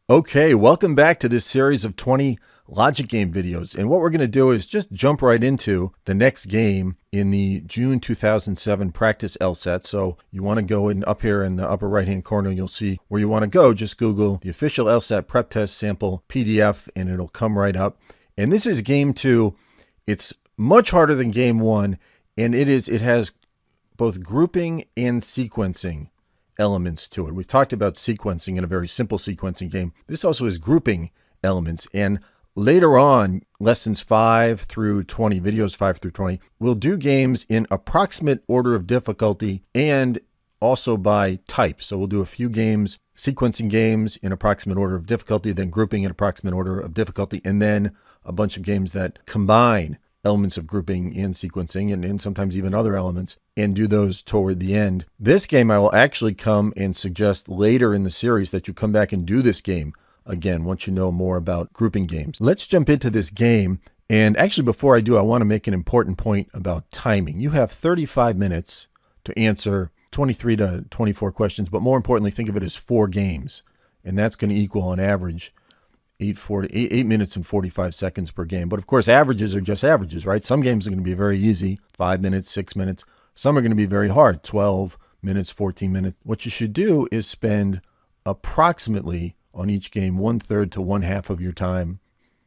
Okay, welcome back to this series of 20 Logic Game videos. And what we're going to do is just jump right into the next game in the June 2007 practice LSAT. So you want to go in up here in the upper right-hand corner, you'll see where you want to go. Just Google the official LSAT prep test sample PDF and it'll come right up. And this is game 2. It's much harder than game 1, and it has both grouping and sequencing elements to it. We've talked about sequencing in a very simple sequencing game. This also has grouping elements. And later on, lessons 5 through 20, videos 5 through 20, we'll do games in approximate order of difficulty and also by type. So we'll do a few games, sequencing games in approximate order of difficulty, then grouping in approximate order of difficulty, and then a bunch of games that combine elements of grouping and sequencing and sometimes even other elements, and do those toward the end. This game I will actually come and suggest later in the series that you come back and do this game again once you know more about grouping games. Let's jump into this game. And actually, before I do, I want to make an important point about timing. You have 35 minutes to answer 23 to 24 questions, but more importantly, think of it as 4 games. And that's going to equal on average 8 minutes and 45 seconds per game. But of course, averages are just averages, right? Some games are going to be very easy, 5 minutes, 6 minutes. Some are going to be very hard, 12 minutes, 14 minutes. What you should do is spend approximately on each game 1/3 to 1/2 of your time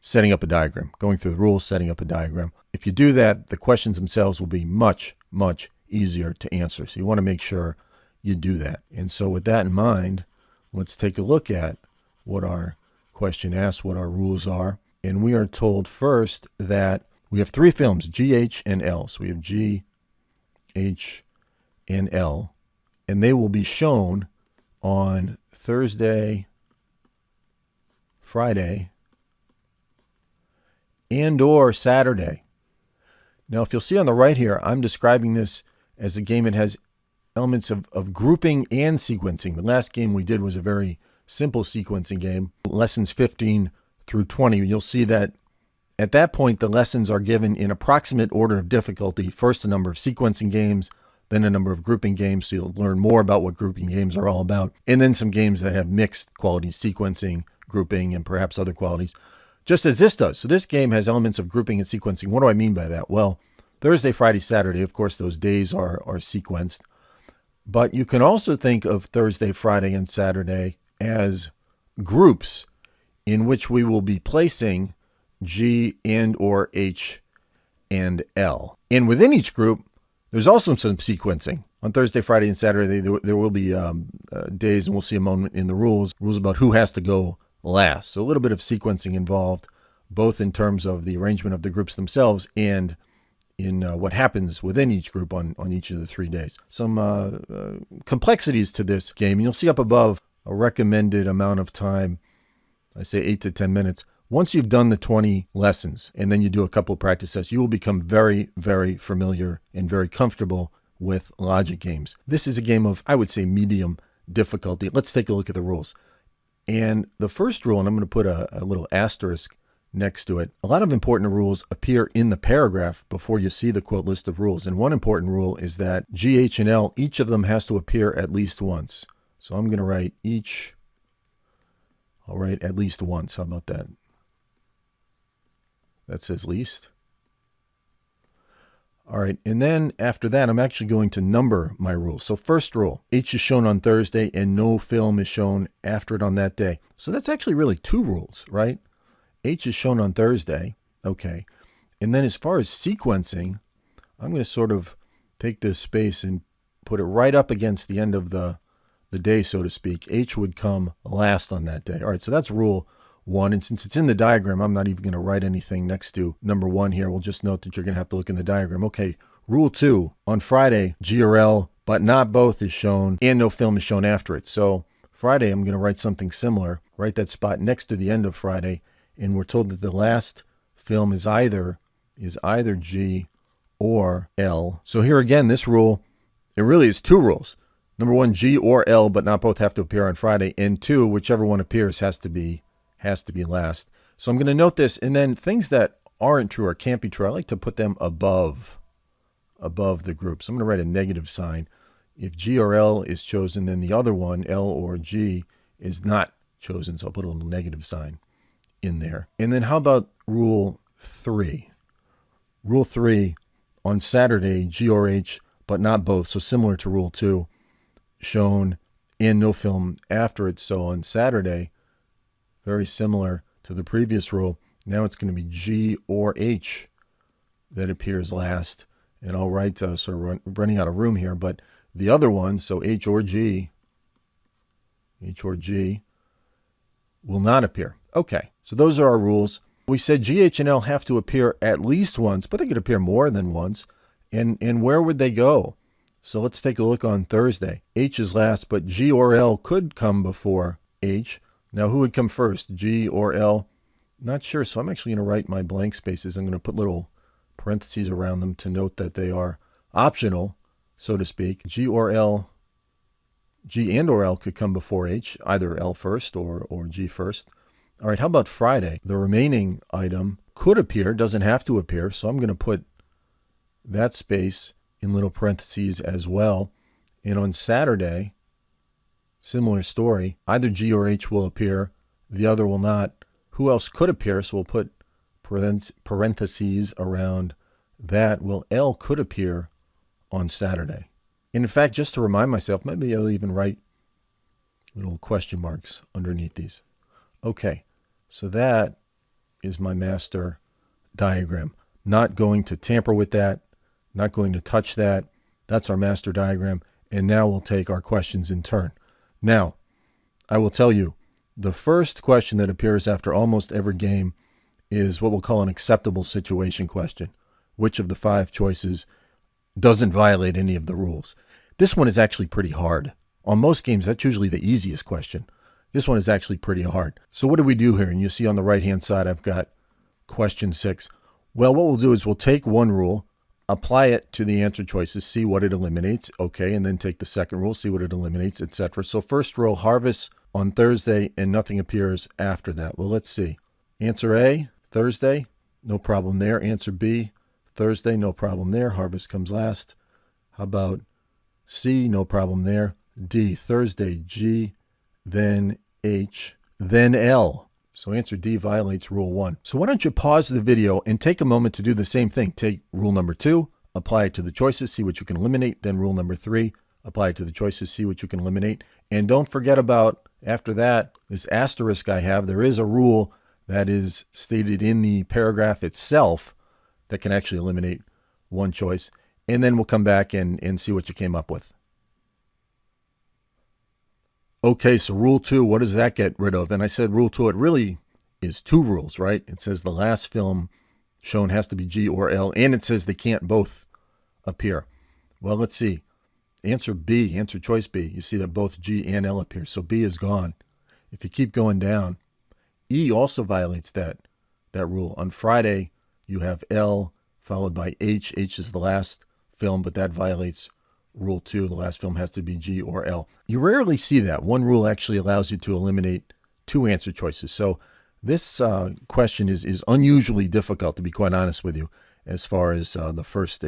setting up a diagram, going through the rules, setting up a diagram. If you do that, the questions themselves will be much, much easier to answer. So you want to make sure you do that. And so with that in mind, let's take a look at what our question asks, what our rules are. And we are told first that we have 3 films, G, H, and L. So we have G, H, and L. And they will be shown on Thursday, Friday, and or Saturday. Now, if you'll see on the right here, I'm describing this as a game that has elements of grouping and sequencing. The last game we did was a very simple sequencing game, lessons 15 through 20. You'll see that at that point, the lessons are given in approximate order of difficulty. First, a number of sequencing games, then a number of grouping games. So you'll learn more about what grouping games are all about. And then some games that have mixed qualities, sequencing, grouping, and perhaps other qualities, just as this does. So this game has elements of grouping and sequencing. What do I mean by that? Well, Thursday, Friday, Saturday, of course, those days are sequenced. But you can also think of Thursday, Friday, and Saturday as groups in which we will be placing G and or H and L. And within each group, there's also some sequencing. On Thursday, Friday, and Saturday, there will be days, and we'll see a moment in the rules about who has to go last. So a little bit of sequencing involved, both in terms of the arrangement of the groups themselves and in what happens within each group on each of the 3 days. Some complexities to this game. And you'll see up above a recommended amount of time, I say 8 to 10 minutes. Once you've done the 20 lessons and then you do a couple of practice tests, you will become very, very familiar and very comfortable with logic games. This is a game of, I would say, medium difficulty. Let's take a look at the rules. And the first rule, and I'm going to put a little asterisk next to it, a lot of important rules appear in the paragraph before you see the quote list of rules. And one important rule is that G, H, and L, each of them has to appear at least once. So I'm going to write each, I'll write at least once. How about that? That says least. All right, and then after that, I'm actually going to number my rules. So first rule, H is shown on Thursday and no film is shown after it on that day. So that's actually really 2 rules, right? H is shown on Thursday, okay. And then as far as sequencing, I'm going to sort of take this space and put it right up against the end of the day, so to speak. H would come last on that day. All right, so that's rule 1. And since it's in the diagram, I'm not even going to write anything next to number 1 here. We'll just note that you're going to have to look in the diagram. Okay, rule 2. On Friday, G or L, but not both is shown, and no film is shown after it. So Friday, I'm going to write something similar, write that spot next to the end of Friday, and we're told that the last film is either G or L. So here again, this rule, it really is 2 rules. Number 1, G or L, but not both have to appear on Friday. And 2, whichever one appears has to be last. So I'm going to note this, and then things that aren't true or can't be true, I like to put them above the group. So I'm going to write a negative sign. If G or L is chosen, then the other one, L or G, is not chosen. So I'll put a little negative sign in there. And then how about rule 3? Rule 3, on Saturday, G or H, but not both. So similar to rule 2, shown and no film after it. So on Saturday, very similar to the previous rule, now it's going to be G or H that appears last. And I'll write, so running out of room here, but the other one, so H or G will not appear. Okay, so those are our rules. We said G, H, and L have to appear at least once, but they could appear more than once. And where would they go? So let's take a look on Thursday. H is last, but G or L could come before H. Now, who would come first, G or L? Not sure, so I'm actually going to write my blank spaces. I'm going to put little parentheses around them to note that they are optional, so to speak. G or L, G and or L could come before H, either L first or G first. All right, how about Friday? The remaining item could appear, doesn't have to appear, so I'm going to put that space in little parentheses as well. And on Saturday, similar story, either G or H will appear, the other will not. Who else could appear? So we'll put parentheses around that. Well, L could appear on Saturday. And in fact, just to remind myself, maybe I'll even write little question marks underneath these. Okay, so that is my master diagram. Not going to tamper with that, not going to touch that. That's our master diagram. And now we'll take our questions in turn. Now, I will tell you, the first question that appears after almost every game is what we'll call an acceptable situation question. Which of the 5 choices doesn't violate any of the rules? This one is actually pretty hard. On most games, that's usually the easiest question. This one is actually pretty hard. So what do we do here? And you see on the right-hand side, I've got question 6. Well, what we'll do is we'll take one rule, apply it to the answer choices, see what it eliminates. Okay, and then take the second rule, see what it eliminates, etc. So first rule, harvest on Thursday, and nothing appears after that. Well, let's see. Answer A, Thursday, no problem there. Answer B, Thursday, no problem there. Harvest comes last. How about C, no problem there. D, Thursday, G, then H, then L. So answer D violates rule 1. So why don't you pause the video and take a moment to do the same thing. Take rule number 2, apply it to the choices, see what you can eliminate. Then rule number 3, apply it to the choices, see what you can eliminate. And don't forget about, after that, this asterisk I have. There is a rule that is stated in the paragraph itself that can actually eliminate one choice. And then we'll come back and see what you came up with. Okay, so rule 2, what does that get rid of? And I said rule 2, it really is 2 rules, right? It says the last film shown has to be G or L, and it says they can't both appear. Well, let's see. Answer B, answer choice B, you see that both G and L appear, so B is gone. If you keep going down, E also violates that rule. On Friday, you have L followed by H. H is the last film, but that violates rule 2. The last film has to be G or L. You rarely see that. One rule actually allows you to eliminate 2 answer choices. So this question is unusually difficult, to be quite honest with you, as far as the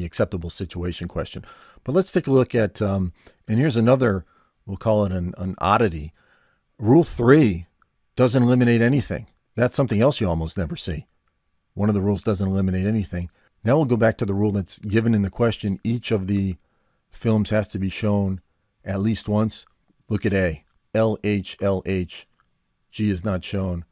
acceptable situation question. But let's take a look at, and here's another, we'll call it an oddity. Rule 3 doesn't eliminate anything. That's something else you almost never see. One of the rules doesn't eliminate anything. Now we'll go back to the rule that's given in the question. Each of the films has to be shown at least once. Look at A. LH, LH. G is not shown.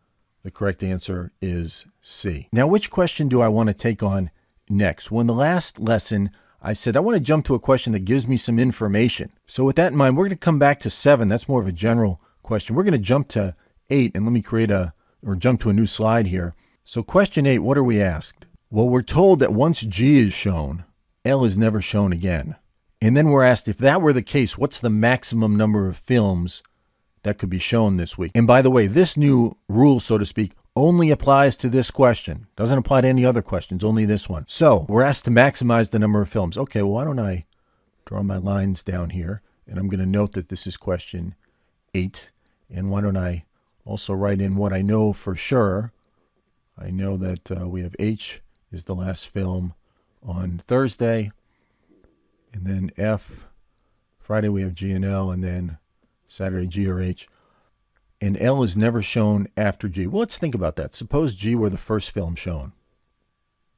The correct answer is C. Now, which question do I want to take on next? Well, in the last lesson, I said I want to jump to a question that gives me some information. So with that in mind, we're going to come back to 7. That's more of a general question. We're going to jump to 8, and let me jump to a new slide here. So question 8, what are we asked? Well, we're told that once G is shown, L is never shown again. And then we're asked, if that were the case, what's the maximum number of films that could be shown this week? And by the way, this new rule, so to speak, only applies to this question. Doesn't apply to any other questions, only this one. So we're asked to maximize the number of films. Okay, well, why don't I draw my lines down here? And I'm going to note that this is question 8. And why don't I also write in what I know for sure? I know that we have H is the last film on Thursday. And then F, Friday we have G and L, and then Saturday G or H. and L is never shown after G. Well, let's think about that. Suppose G were the first film shown.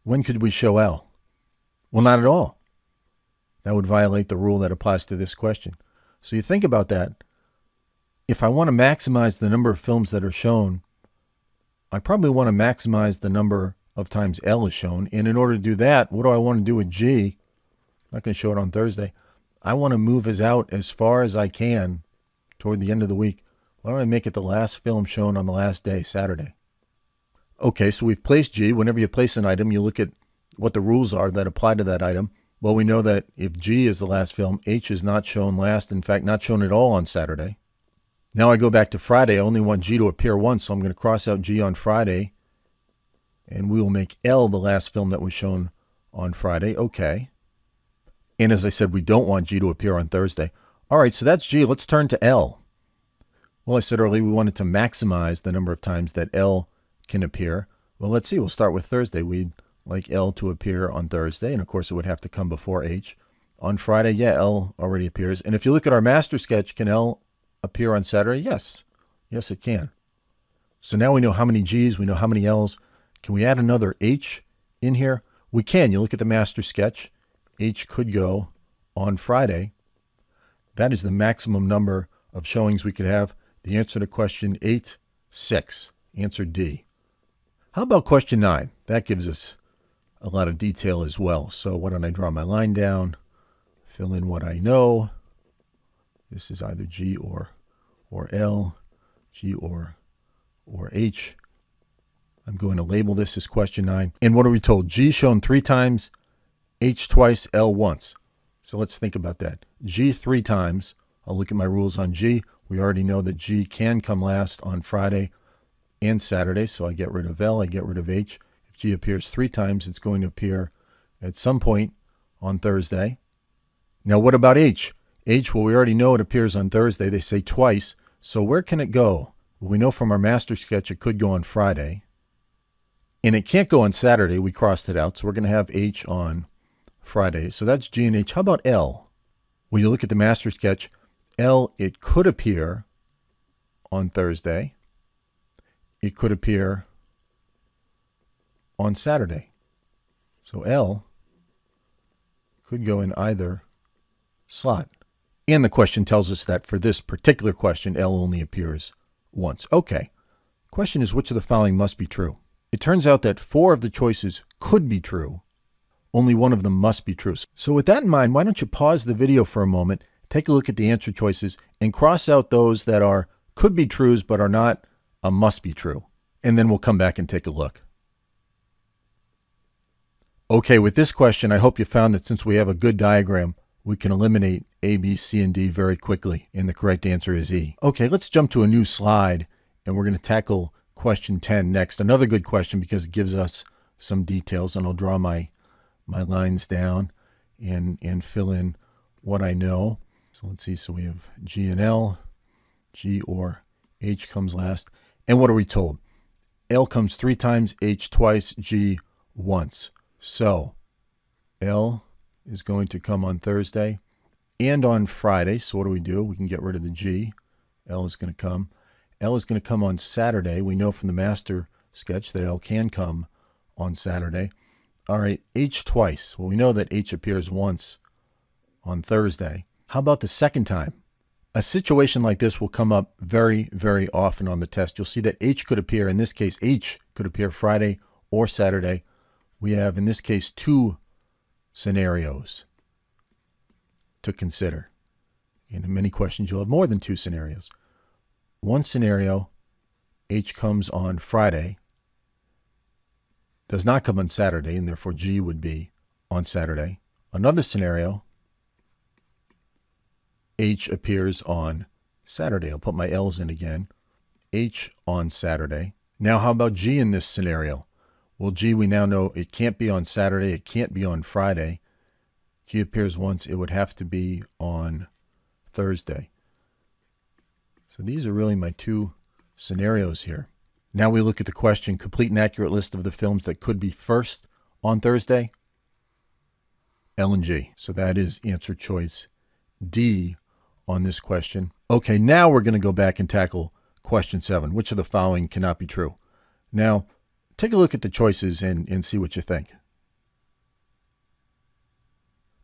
When could we show L? Well, not at all. That would violate the rule that applies to this question. So you think about that. If I want to maximize the number of films that are shown, I probably want to maximize the number of times L is shown. And in order to do that, what do I want to do with G? I'm not going to show it on Thursday. I want to move us out as far as I can toward the end of the week. Why don't I make it the last film shown on the last day, Saturday? Okay, so we've placed G. Whenever you place an item, you look at what the rules are that apply to that item. Well, we know that if G is the last film, H is not shown last. In fact, not shown at all on Saturday. Now I go back to Friday. I only want G to appear once, so I'm going to cross out G on Friday. And we will make L the last film that was shown on Friday. Okay. And as I said, we don't want G to appear on Thursday. All right, so that's G. Let's turn to L. Well, I said earlier we wanted to maximize the number of times that L can appear. Well, let's see. We'll start with Thursday. We'd like L to appear on Thursday, and of course it would have to come before H. On Friday, yeah, L already appears. And if you look at our master sketch, can L appear on Saturday? Yes. Yes, it can. So now we know how many G's, we know how many L's. Can we add another H in here? We can. You look at the master sketch. H could go on Friday. That is the maximum number of showings we could have. The answer to question 8, 6. Answer D. How about question 9? That gives us a lot of detail as well. So why don't I draw my line down, fill in what I know. This is either G or L, G or H. I'm going to label this as question 9. And what are we told? G shown 3 times, H twice, L once. So let's think about that. G 3 times. I'll look at my rules on G. We already know that G can come last on Friday and Saturday, so I get rid of L, I get rid of H. If G appears 3 times, it's going to appear at some point on Thursday. Now what about H? H, well, we already know it appears on Thursday. They say twice. So where can it go? Well, we know from our master sketch it could go on Friday. And it can't go on Saturday. We crossed it out. So we're going to have H on Friday. So that's G and H. How about L? Well, you look at the master sketch. L, it could appear on Thursday. It could appear on Saturday. So L could go in either slot. And the question tells us that for this particular question, L only appears once. Okay. Question is, which of the following must be true? It turns out that 4 of the choices could be true. Only 1 of them must be true. So with that in mind, why don't you pause the video for a moment, take a look at the answer choices, and cross out those that are could be trues but are not a must be true. And then we'll come back and take a look. Okay, with this question, I hope you found that since we have a good diagram, we can eliminate A, B, C, and D very quickly, and the correct answer is E. Okay, let's jump to a new slide, and we're going to tackle question 10 next. Another good question because it gives us some details, and I'll draw my lines down and fill in what I know. So let's see, so we have G and L, G or H comes last. And what are we told? L comes 3 times, H twice, G once. So L is going to come on Thursday and on Friday. So what do? We can get rid of the G. L is going to come. L is going to come on Saturday. We know from the master sketch that L can come on Saturday. All right, H twice. Well, we know that H appears once on Thursday. How about the second time? A situation like this will come up very, very often on the test. You'll see that H could appear, in this case, H could appear Friday or Saturday. We have, in this case, 2 scenarios to consider. And in many questions, you'll have more than 2 scenarios. One scenario, H comes on Friday, does not come on Saturday, and therefore G would be on Saturday. Another scenario, H appears on Saturday. I'll put my L's in again. H on Saturday. Now how about G in this scenario? Well, G, we now know it can't be on Saturday. It can't be on Friday. G appears once. It would have to be on Thursday. So these are really my 2 scenarios here. Now we look at the question, complete an accurate list of the films that could be first on Thursday. L and G. So that is answer choice D on this question. Okay, now we're going to go back and tackle question 7. Which of the following cannot be true? Now, take a look at the choices and see what you think.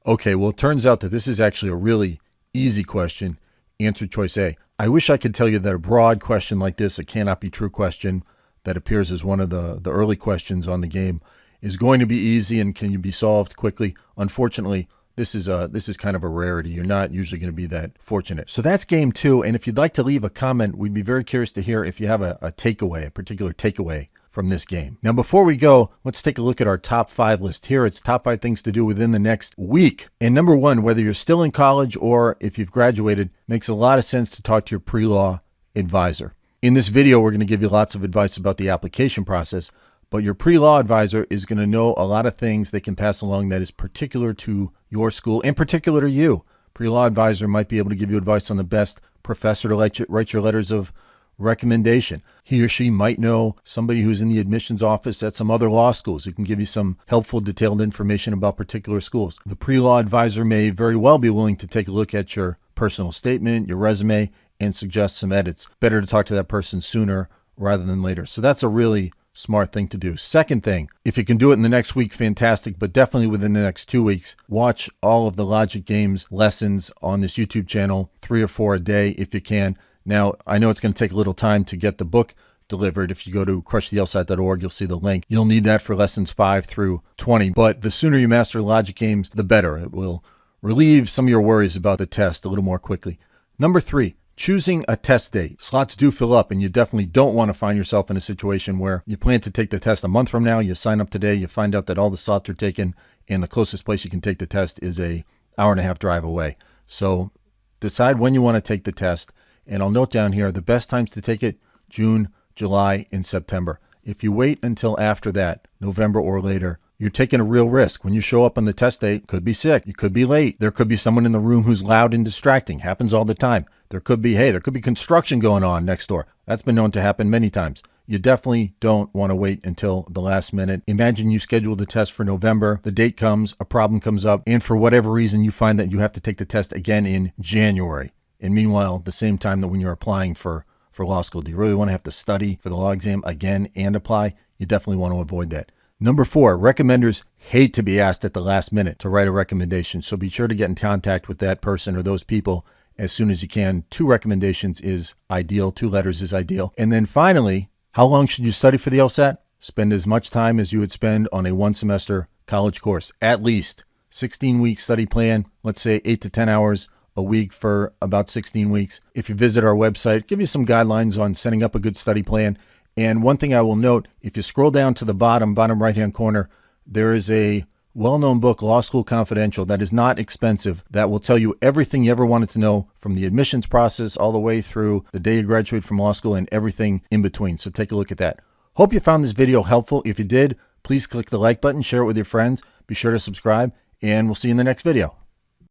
Okay, well, it turns out that this is actually a really easy question. Answer choice A. I wish I could tell you that a broad question like this, a cannot be true question that appears as one of the early questions on the game, is going to be easy and can be solved quickly. Unfortunately, this is kind of a rarity. You're not usually going to be that fortunate. So that's game 2. And if you'd like to leave a comment, we'd be very curious to hear if you have a takeaway, a particular takeaway from this game. Now, before we go, let's take a look at our top 5 list here. It's top 5 things to do within the next week. And number 1, whether you're still in college or if you've graduated, makes a lot of sense to talk to your pre-law advisor. In this video, we're going to give you lots of advice about the application process, but your pre-law advisor is going to know a lot of things they can pass along that is particular to your school and particular to you. Pre-law advisor might be able to give you advice on the best professor to write your letters of recommendation. He or she might know somebody who's in the admissions office at some other law schools who can give you some helpful, detailed information about particular schools. The pre-law advisor may very well be willing to take a look at your personal statement, your resume, and suggest some edits. Better to talk to that person sooner rather than later. So that's a really smart thing to do. Second thing, if you can do it in the next week, fantastic, but definitely within the next 2 weeks, watch all of the Logic Games lessons on this YouTube channel, 3 or 4 a day if you can. Now, I know it's going to take a little time to get the book delivered. If you go to crushtheLSAT.org, you'll see the link. You'll need that for lessons 5 through 20, but the sooner you master Logic Games, the better. It will relieve some of your worries about the test a little more quickly. Number 3, choosing a test date. Slots do fill up, and you definitely don't want to find yourself in a situation where you plan to take the test a month from now, you sign up today, you find out that all the slots are taken, and the closest place you can take the test is an hour-and-a-half drive away. So decide when you want to take the test. And I'll note down here, the best times to take it, June, July, and September. If you wait until after that, November or later, you're taking a real risk. When you show up on the test date, could be sick, you could be late. There could be someone in the room who's loud and distracting. Happens all the time. There could be construction going on next door. That's been known to happen many times. You definitely don't want to wait until the last minute. Imagine you schedule the test for November, the date comes, a problem comes up, and for whatever reason, you find that you have to take the test again in January. And meanwhile, the same time that when you're applying for law school, do you really want to have to study for the law exam again and apply? You definitely want to avoid that. Number 4, recommenders hate to be asked at the last minute to write a recommendation. So be sure to get in contact with that person or those people as soon as you can. 2 recommendations is ideal. 2 letters is ideal. And then finally, how long should you study for the LSAT? Spend as much time as you would spend on a 1-semester college course. At least 16-week study plan, let's say 8 to 10 hours a week for about 16 weeks. If you visit our website, give you some guidelines on setting up a good study plan. And one thing I will note, if you scroll down to the bottom right-hand corner, there is a well-known book, Law School Confidential, that is not expensive, that will tell you everything you ever wanted to know from the admissions process all the way through the day you graduate from law school and everything in between. So take a look at that. Hope you found this video helpful. If you did, please click the like button, share it with your friends. Be sure to subscribe, and we'll see you in the next video.